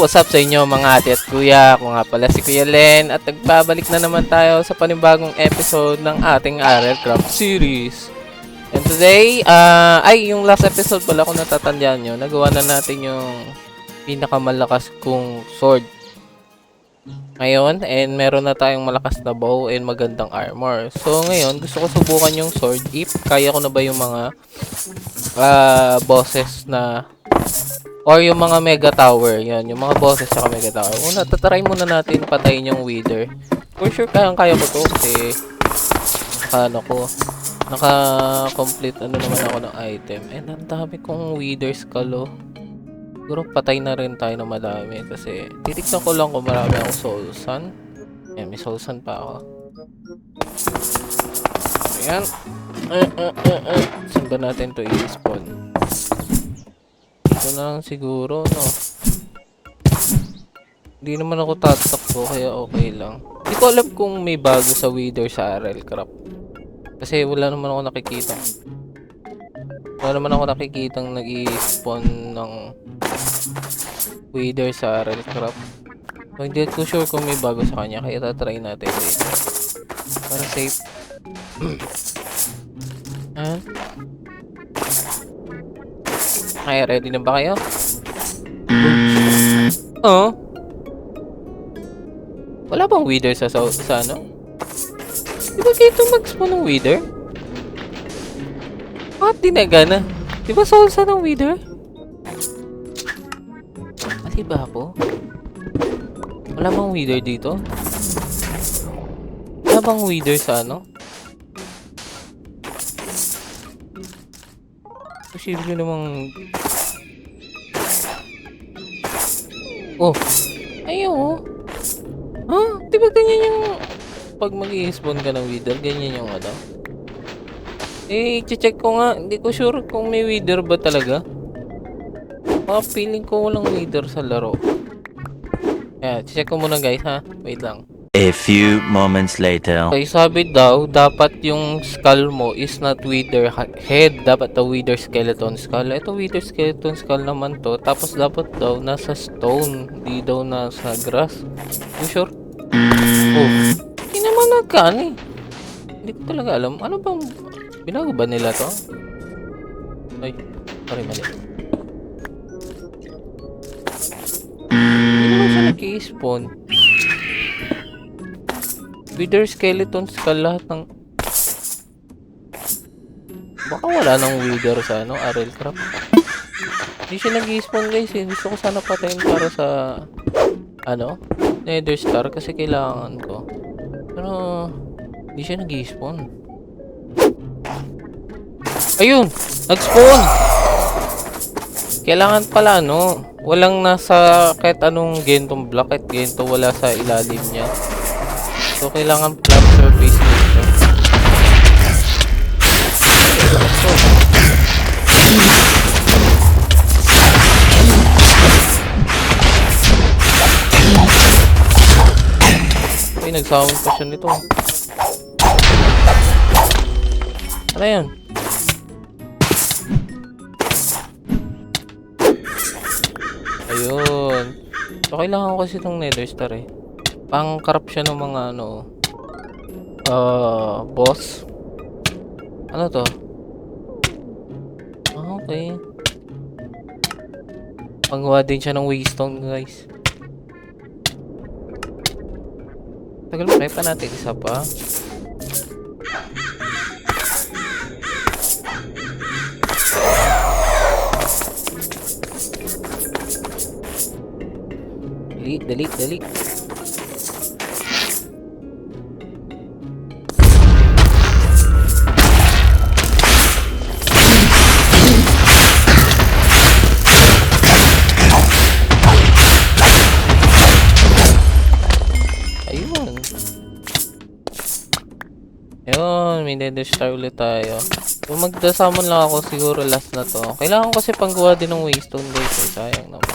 what's up sa inyo mga ate at kuya? Ako nga pala si Kuya Len at nagbabalik na naman tayo sa panibagong episode ng ating RL Craft series. And today, yung last episode pala kung natatandaan nyo, nagawa na natin yung pinakamalakas kong sword. Ngayon, and meron na tayong malakas na bow and magandang armor. So ngayon, gusto ko subukan yung sword if kaya ko na ba yung mga bosses na or yung mga mega tower, yan, yung mga bosses sa mega tower. Una, tatry muna natin patayin yung wither. For sure, kaya ko to kasi naka-complete naman ako ng item. And ang dami kong wither skull, oh. Siguro patay na rin tayo ng madami kasi titignan ko lang kung marami akong soul sun. Ayan, may soul sun pa ako. Ayan. Saan ba natin to i-spawn? Ito na lang siguro, no? Hindi naman ako tatakbo, kaya okay lang. Hindi ko alam kung may bago sa wither sa RL Craft. Kasi wala naman ako nakikita. Wala naman ako nakikitang nag-i-spawn ng wither sa RL Craft. So, hindi ko sure kung may bago sa kanya, kaya tatry natin dito. Para safe. Okay, ready na ba kayo? Oh. Wala bang wither sa ano? Di ba dito mag-spawn ng wither? Bakit di na gana? Di ba soul sa ng wither? Mali ba ako? Wala bang wither dito? Wala bang wither sa ano? Posible namang... Oh! Ayaw! Huh? Di ba ganyan yung... Pag mag-i-spawn ka ng wither, ganyan yung ano? I-check ko nga. Hindi ko sure kung may wither ba talaga. Feeling ko walang wither sa laro. Ayan, check ko muna guys ha. Wait lang. A few moments later. Okay, sabi daw, dapat yung skull mo is not wither head. Dapat the wither skeleton skull. Ito wither skeleton skull naman to. Tapos dapat daw nasa stone. Hindi daw nasa grass. You sure? Oh, hindi naman nagkaan eh. Hindi ko talaga alam. Ano bang... Binago ba nila to? Ay, sorry, mali. Hindi naman siya nag-i-spawn. Wither skeleton skull lahat ng... Baka wala nang wither sa ano, RL Craft. Hindi siya nag-i-spawn guys eh. Gusto ko sana patayin para sa... Ano? Nether star kasi kailangan ko. Pero... Hindi siya nag-i-spawn. Ayun! Nag-spawn! Kailangan pala ano, walang nasa kahit anong gentong block at gento wala sa ilalim niya. So kailangan flat surface dito. Ay, nag-sound pa siya nito. Ano yan? Ayun. So, kailangan ko kasi itong nether star eh. Pang-corrupt siya ng mga ano. Boss. Ano to? Okay. Panggawa din siya ng waystone guys. Tagal mo pa natin isa pa. Dali. Ayun, may nether star ulit tayo. Kung magda-summon lang ako, siguro last na to. Kailangan ko kasi panggawa din ng waystone guys. Sayang naman.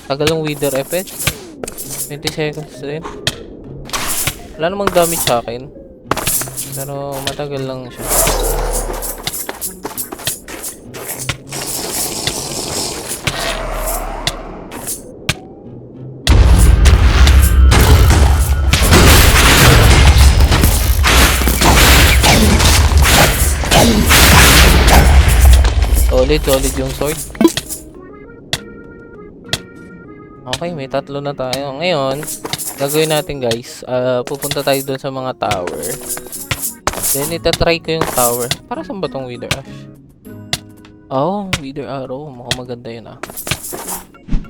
Tagal ng wither effect. 20 seconds din. Wala namang damage sa akin. Pero matagal lang siya. Solid yung sword. Okay, may 3 na tayo. Ngayon, gagawin natin guys, pupunta tayo doon sa mga tower. Then, itatry ko yung tower. Para saan ba tong Wither Ash? Oh, Wither Arrow. Mukhang maganda yun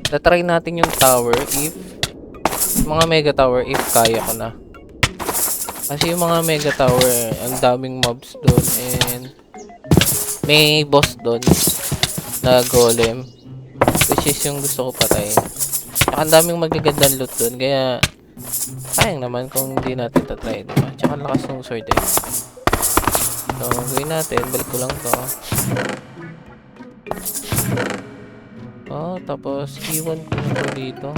Itatry natin yung tower if mga mega tower if kaya ko na. Kasi yung mga mega tower, ang daming mobs doon and may boss doon na golem. Which is yung gusto ko patayin. Tsaka ang daming magagandang loot doon. Kaya, sayang naman kung hindi natin tatry, diba? Tsaka lakas ng sword So, gawin natin. Balik ko lang to. Tapos, iwan ko na to dito.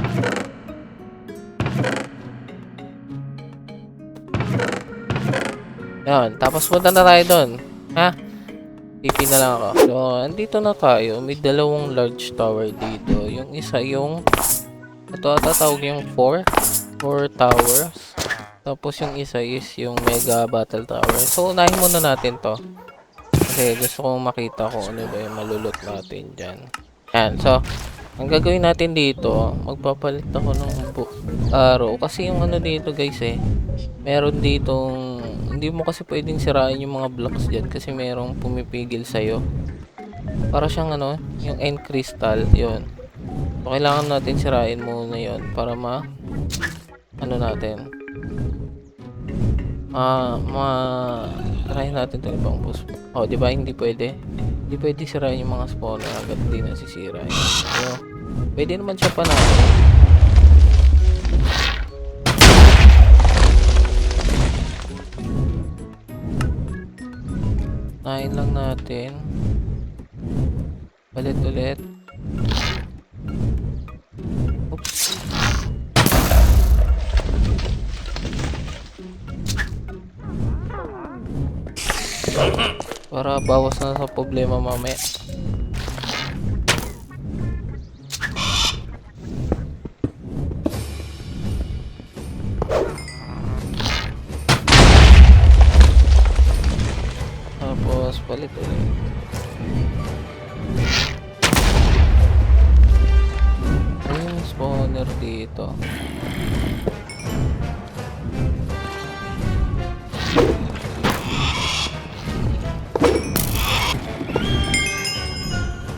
Yan. Tapos, punta na tayo doon. Ha? TP na lang ako. So, andito na tayo. May 2 large tower dito. Yung isa yung ito ata tawag yung 4 towers. Tapos yung isa is yung mega battle tower. So, unahin muna natin to. Kasi gusto kong makita kung ano ba yung malulot natin dyan. Yan. So, ang gagawin natin dito, magpapalit ako ng arrow. Kasi yung ano dito guys meron ditong, hindi mo kasi pwedeng sirain yung mga blocks dyan. Kasi merong pumipigil sa'yo. Para siyang yung end crystal. Yun. So, kailangan natin sirain muna yun para natin. Try natin ito ibang boss. Di ba? Hindi pwede. Hindi pwede sirain yung mga spawner agad hindi nasisira. So, pwede naman siya panalo. Nain lang natin. Ulit. Oops. Para bawas na sa problema mamaya. Tapos palit ulit. Ayun, spawner dito.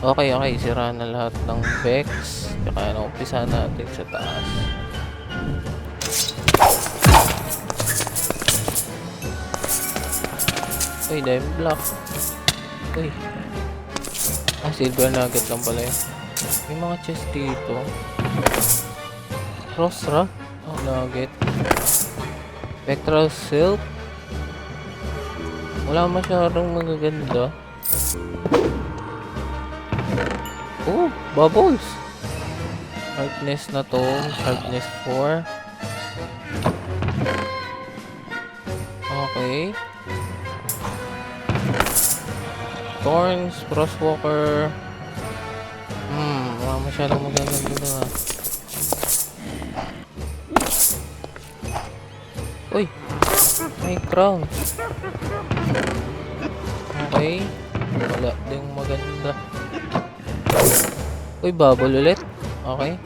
Okay, sira na lahat ng Vex. Tsaka umpisa natin sa taas. Uy, diamond block. Uy. Silver nugget lang pala yun. May mga chest dito. Rosra. Nugget. Spectral silk. Wala masyadong magaganda. Bubbles. Sharpness na to. Sharpness 4. Okay. Thorns, Crosswalker. Wala masyadong magaganda dito Uy! May crown. Okay. Wala din maganda. Uy, bubble ulit. Okay.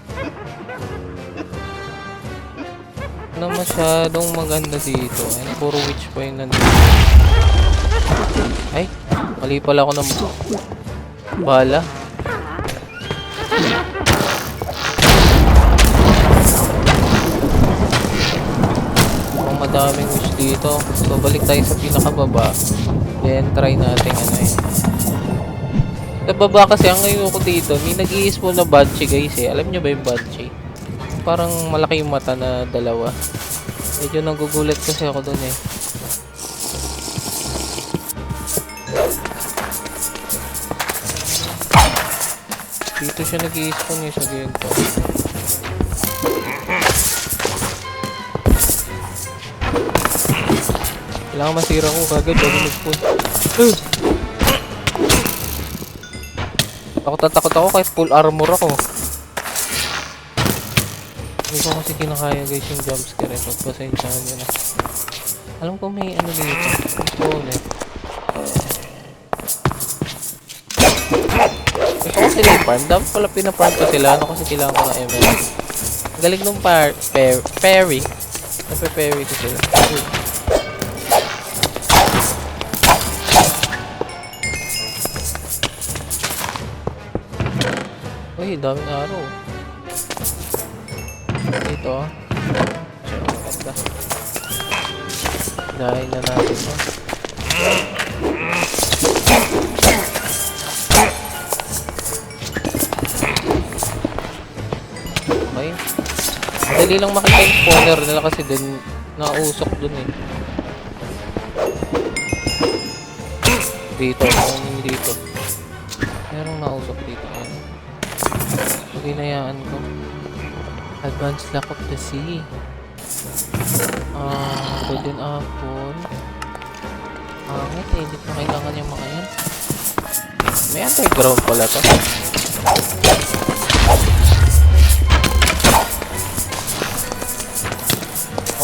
Ano masyadong maganda dito. Ay, puro witch pa yung nandito. Ay, mali pala ako ng bala. Mukhang madaming witch dito. So, balik tayo sa pinakababa. Then, try natin Sa baba kasi, ang ngayon ko dito, may nag-i-spawn na Banshee guys Alam nyo ba yung Banshee? Parang malaki yung mata na dalawa. Medyo nagugulat kasi ako dun Dito siya nag-i-spawn sa ganito. Kailangan masira ko kagad bago mag-spawn. Takot ako kahit full armor ako. Hindi ko kasi kinakaya guys yung jumpscare Pagpasensyahan nyo na. Alam ko may dito. Ito ulit. sila i-farm. Dapat pala pina-farm ko sila. Ano kasi kailangan ko ng emerald. Galing nung Perry. Nape-Perry ko sila. Uy, daming araw. Dito. Siya, maganda. Dahil na natin to. Okay. Madali lang makita yung spawner nila kasi dun nakausok dun eh. Dito, dito. Merong nakausok dito. Hinayaan ko. Advanced Lock of the Sea. Golden Apple. Angit eh, hindi ko kailangan yung mga yan. May underground pala to.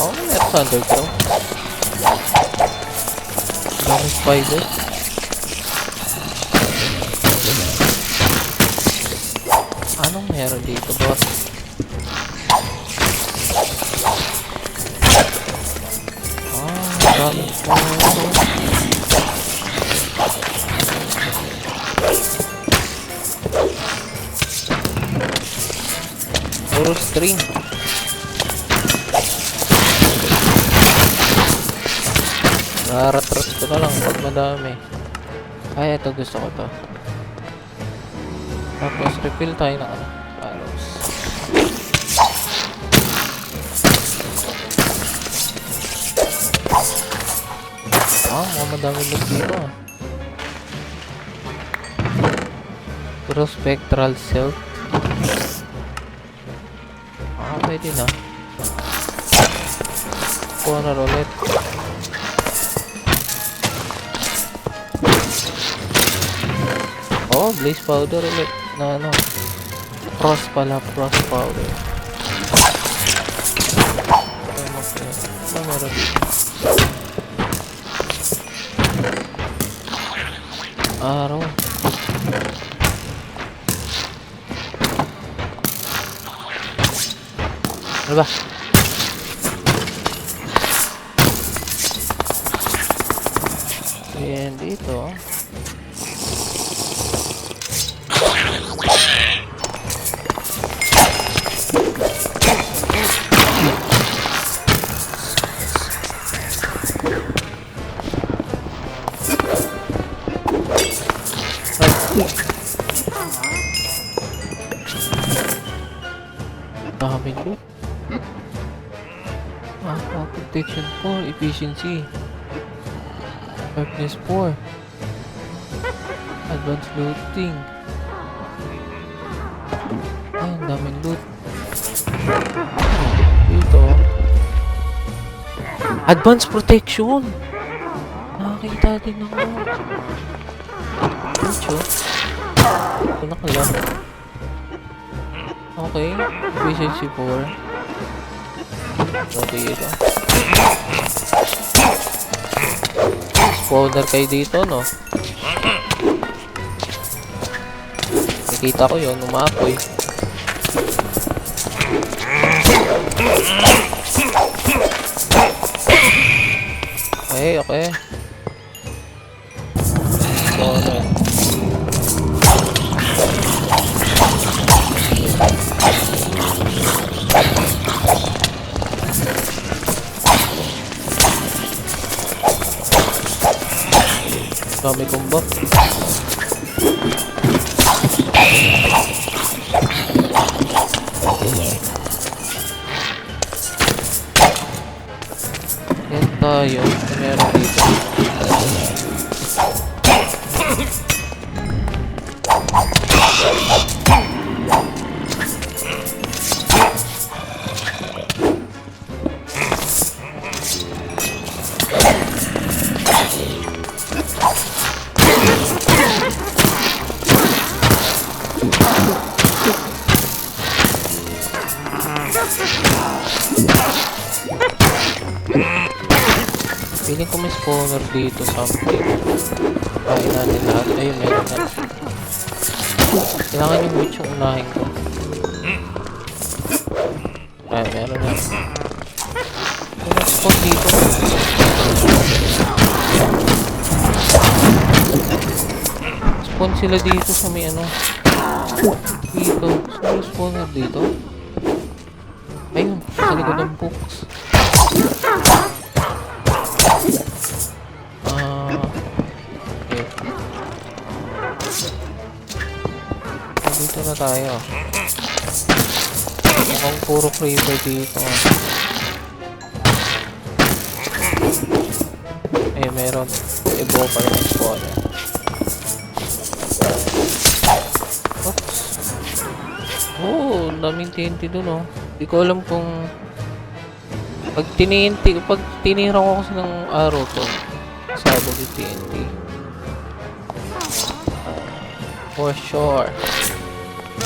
Meron sa underground. Daming spider. Anong meron dito, boss? Daming spider. Puro string. Naratrat ko na lang pag madami. Ay, ito gusto ko to. Tapos refill tayo ng arrows. Mga madami loot dito ah. Puro spectral silk. Pwede na. Corner ulit. Oh, blaze powder ulit. Na ano. Frost pala. Frost powder. Meron dito. Araw. Ano ba? Ayan dito. Daming loot. Protection 4, efficiency. Sharpness 4. Advanced looting. Ay, ang daming loot. Dito. Advanced protection. Nakakita din ako. Dito. Ito nakalang. Okay. Efficiency 4. Okay ito. Spawner kayo dito, no? Nakita ko yun, umapoy. Okay. Spawner. Dami kong buff. Yan tayo. Meron dito. Feeling ko may spawner dito something. Kain natin lahat. Ayun, meron na. Kailangan yung witch yung unahin ko. Ay, meron na. Ano spot dito? Spawn sila dito sa may ano. Dito. Saan yung spawner dito? Ayun, sa likod ng books. Okay. Dito na tayo. Mukhang puro creeper dito. Eh, meron. Ibo pa rin yung spawner. Oops. Oh, daming TNT dun, oh. Di ko alam kung pag tinira ko kasi ng arrow to, sabog yung TNT. For sure.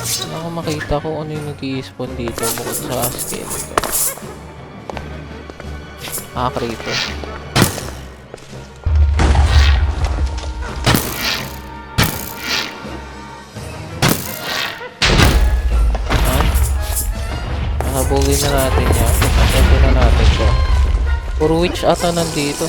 Baka makita ko ano yung nag-i-spawn dito bukod sa skeleton. Creeper. Habulin na natin yan. Ito na natin to. Puro witch ata nandito.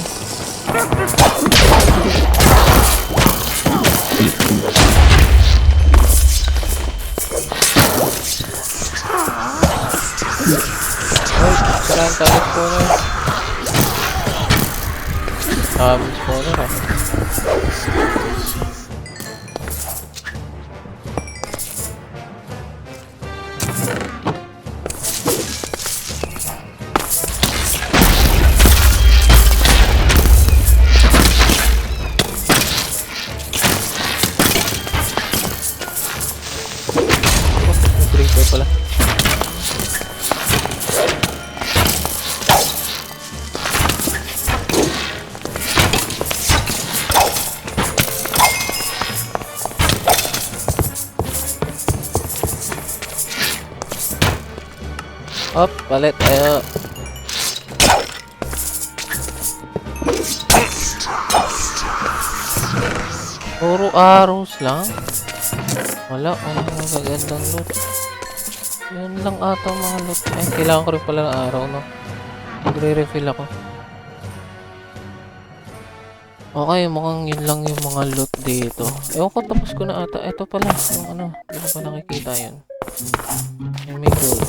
Ay, saan tayo spawner? Spawner ah. Pala. Up, palit tayo. Puro arrows lang. Wala magagandang loot. Yun lang ata mga loot. Ay, kailangan ko rin pala ng araw, no? Magre-refill ako. Okay, mukhang yun lang yung mga loot dito. Ewan ko, tapos ko na ata. Ito pala, yung ano, hindi ko pa nakikita yun. Yung may gold.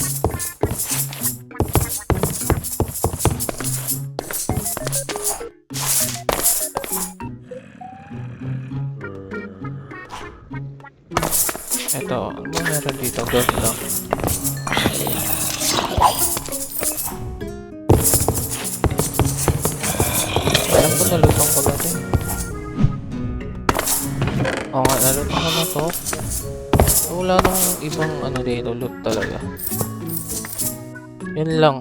Ito, ano ba meron dito? Gold lang. Alam ko nalutang ko natin. Oo nga, nalutang ko na to. Wala nang ibang ano dito, loot talaga. Yun lang.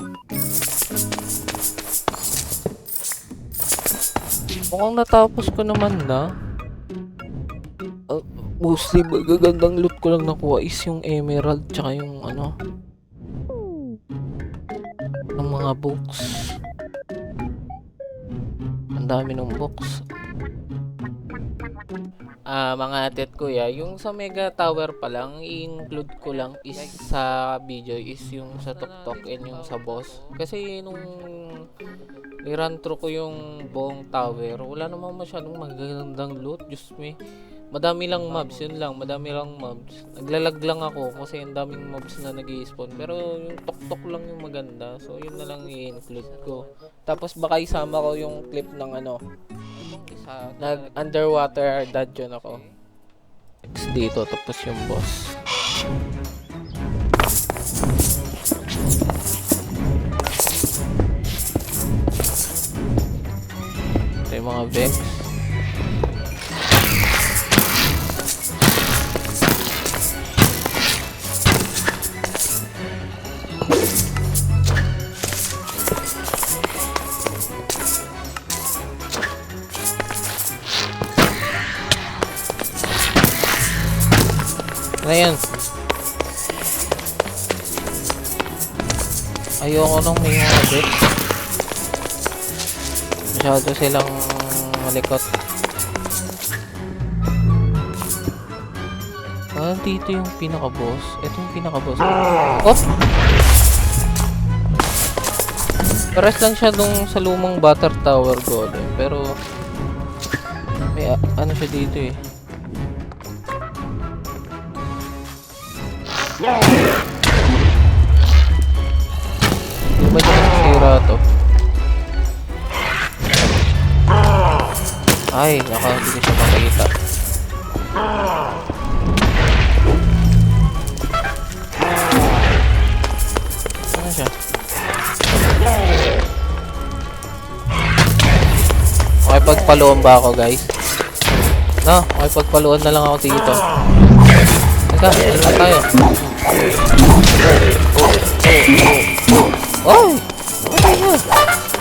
Mukhang natapos ko naman na. Mostly magagandang loot ko lang nakuha is yung emerald tsaka yung ano ng mga books. Ang dami ng books. Mga atit kuya, yung sa mega tower pa lang i-include ko lang is sa video is yung sa tuktok and yung sa boss. Kasi nung i-run through ko yung buong tower, wala namang masyadong magagandang loot. Just me. Madami lang mobs, yun lang, madami lang mobs. Naglalag lang ako kasi ang daming mobs na nag-i-spawn. Pero yung tok-tok lang yung maganda. So yun na lang i-include ko. Tapos baka isama ko yung clip ng ano, nag-underwater dungeon ako. Next dito, tapos yung boss. Ito yung mga Vex. Ngayon, ayoko nung may mga bit. Masyado silang malikot. dito yung pinaka-boss. Ito yung pinaka-boss. Oh! Pares lang siya dun sa lumang Butter Tower Golem. Pero, may ano siya dito eh. Di ba dyan nasira to? Ay, hindi ko siya makita. Ano siya? Okay, pagpaluan ba ako, guys? No, okay, pagpaluan na lang ako dito. Teka, ano na tayo? Oh! Okay yun.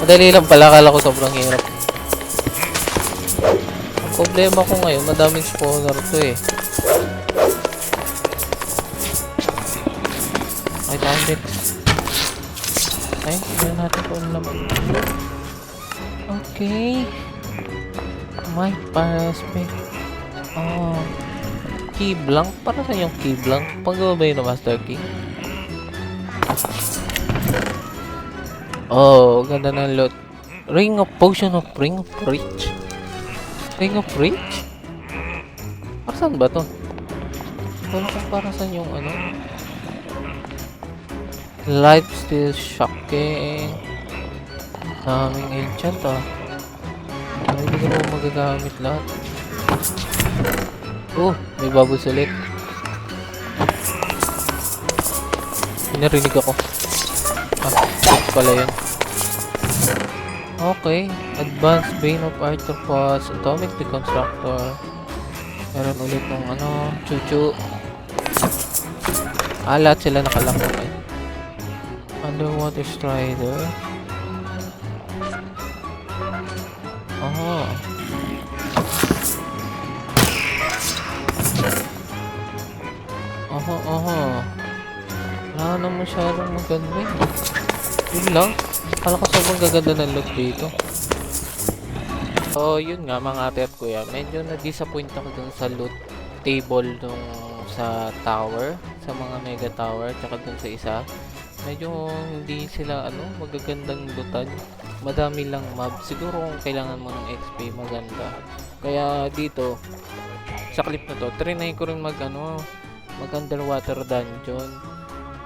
Madali lang pala, akala ko sobrang hirap. Ang problema ko ngayon, madaming spawner to eh. Ay, damit. Ay, tignan natin kung ano naman. Okay. My prospect. Oh. Key blank? Para sa yung key blank? Pagawa ba yun na master key? Oh, ganda ng loot. Ring of Potion of Ring of Reach. Ring of Reach? Para saan ba to? Wala kung para saan yung ano. Life Steal Shocking. Daming enchant ah. Ay, hindi ko naman magagamit lahat. Oh, may bubble select. Pinarinig ako. Check pala yun. Okay. Advanced Bane of Arthropods. Atomic Deconstructor. Meron ulit ng ano, chuchu. Lahat sila nakalakot. Underwater Strider. Oh. Wala na masyadong maganda eh. Yun lang. Kala ko sobrang gaganda ng loot dito. So, yun nga mga ate at kuya. Medyo na-disappoint ako dun sa loot table nung sa tower. Sa mga mega tower. Tsaka dun sa isa. Medyo hindi sila magagandang lootan. Madami lang mob. Siguro kung kailangan mo ng XP maganda. Kaya dito sa clip na to, trinay ko rin mag underwater dungeon.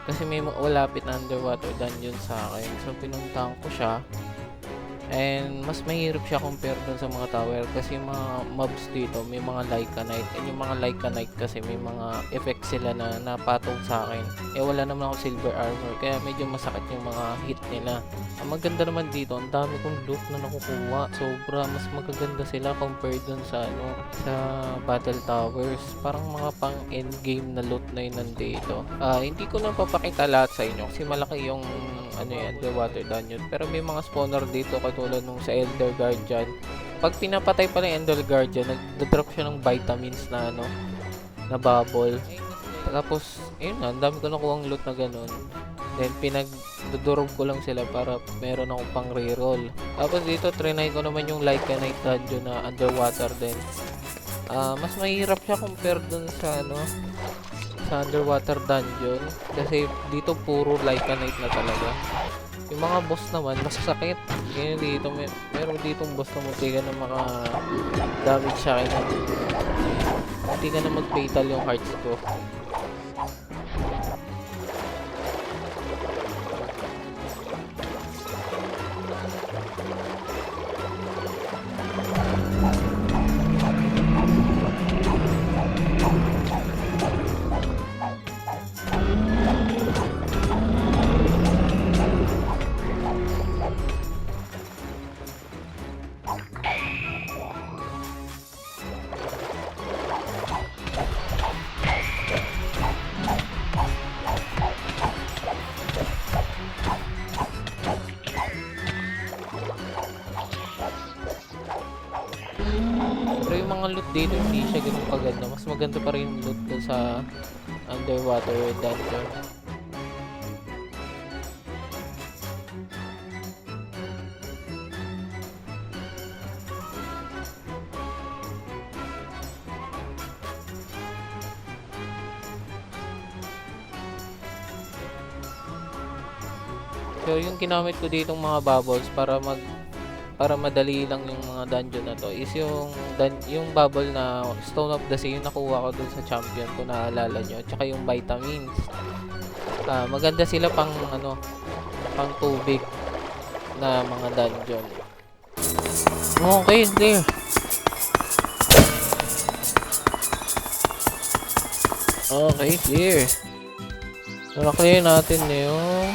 Kasi may malapit na underwater dungeon sa akin. So pinuntahan ko siya. And mas mahirap siya compare dun sa mga tower kasi yung mga mobs dito may mga Lycanite, and yung mga Lycanite kasi may mga effects sila na napatong sa akin. Eh wala naman ako silver armor kaya medyo masakit yung mga hit nila. Ang maganda naman dito, ang dami kong loot na nakukuha. Sobra mas magaganda sila compared dun sa sa battle towers. Parang mga pang end game na loot na yun nandito. Hindi ko na papakita lahat sa inyo kasi malaki yung underwater dungeon. Pero may mga spawner dito katulad nung sa Elder Guardian. Pag pinapatay pa ng Elder Guardian, nag-drop siya ng vitamins na na bubble. Tapos, ayun na, ang dami ko nakuha ang loot na ganun. Then, pinag-dudurog ko lang sila para meron akong pang reroll. Tapos dito, trinay ko naman yung Lycanite dungeon na underwater din. Mas mahirap siya compare dun sa sa underwater dungeon kasi dito puro Lycanite na talaga. Yung mga boss naman masasakit. Kaya dito meron ditong boss na munti ka na damage sa akin. Hindi ka na mag-fatal yung hearts ko. Pero yung mga loot dito hindi siya ganun kaganda. Mas maganda pa rin yung loot dun sa underwater dungeon. So, yung ginamit ko dito mga bubbles para madali lang yung mga dungeon na to is yung bubble na Stone of the Sea yung nakuha ko dun sa champion ko, naalala nyo, tsaka yung vitamins. Maganda sila pang pang tubig na mga dungeon. Okay, clear. Okay, clear. So, na-clear natin yung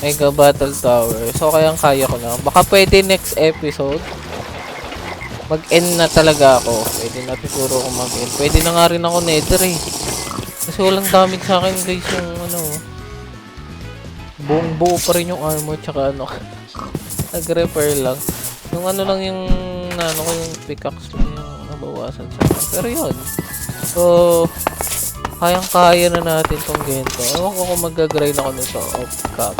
Mega Battle Tower. So, kaya ko na. Baka pwede next episode mag-end na talaga ako. Pwede na siguro ako mag-end. Pwede na nga rin ako nether eh. Kasi walang damage sa akin guys yung buong buo pa rin yung armor tsaka nag-repair lang. Yung lang yung yung pickaxe yung nabawasan sa akin. Pero yun. So, kayang-kaya na natin tong gento. Ewan ko kung mag-grind ako nito off-cam.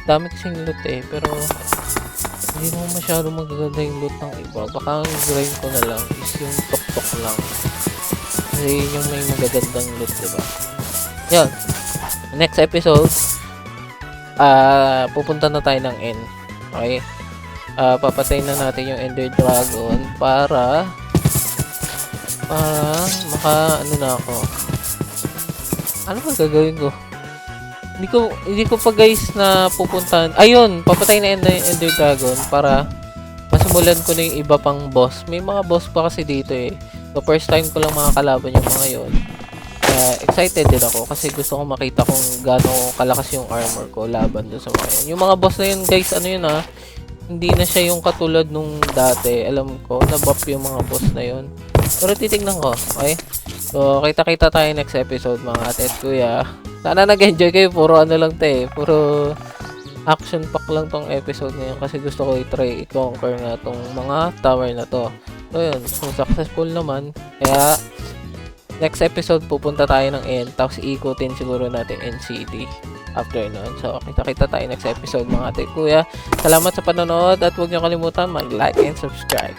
Dami kasing loot eh, pero hindi naman masyado magaganda yung loot ng iba. Baka ang grind ko na lang is yung tok-tok lang. Kasi yun yung may magagandang loot, diba? Yan. Next episode, pupunta na tayo ng end. Okay? Papatay na natin yung Ender Dragon para na ako. Ano ba gagawin ko? Hindi ko pa guys na pupuntahan. Ayun, papatay na yung Ender Dragon para masimulan ko na yung iba pang boss. May mga boss pa kasi dito eh. So first time ko lang makakalaban yung mga yon. Excited din ako kasi gusto ko makita kung gaano kalakas yung armor ko laban doon sa mga yun. Yung mga boss na yun guys, hindi na siya yung katulad nung dati. Alam ko, na-buff yung mga boss na yun. Pero titignan ko, okay? So, kita-kita tayo next episode mga ate at kuya. Sana nag-enjoy kayo. Puro lang to eh. Puro action pack lang tong episode ngayon kasi gusto ko i-try i-conquer nga tong mga tower na to. So, yun. So, successful naman. Kaya, next episode pupunta tayo ng end. Tapos, ikutin siguro natin NCD after nun. So, kita-kita tayo next episode mga ate at kuya. Salamat sa panonood at huwag niyo kalimutan mag-like and subscribe.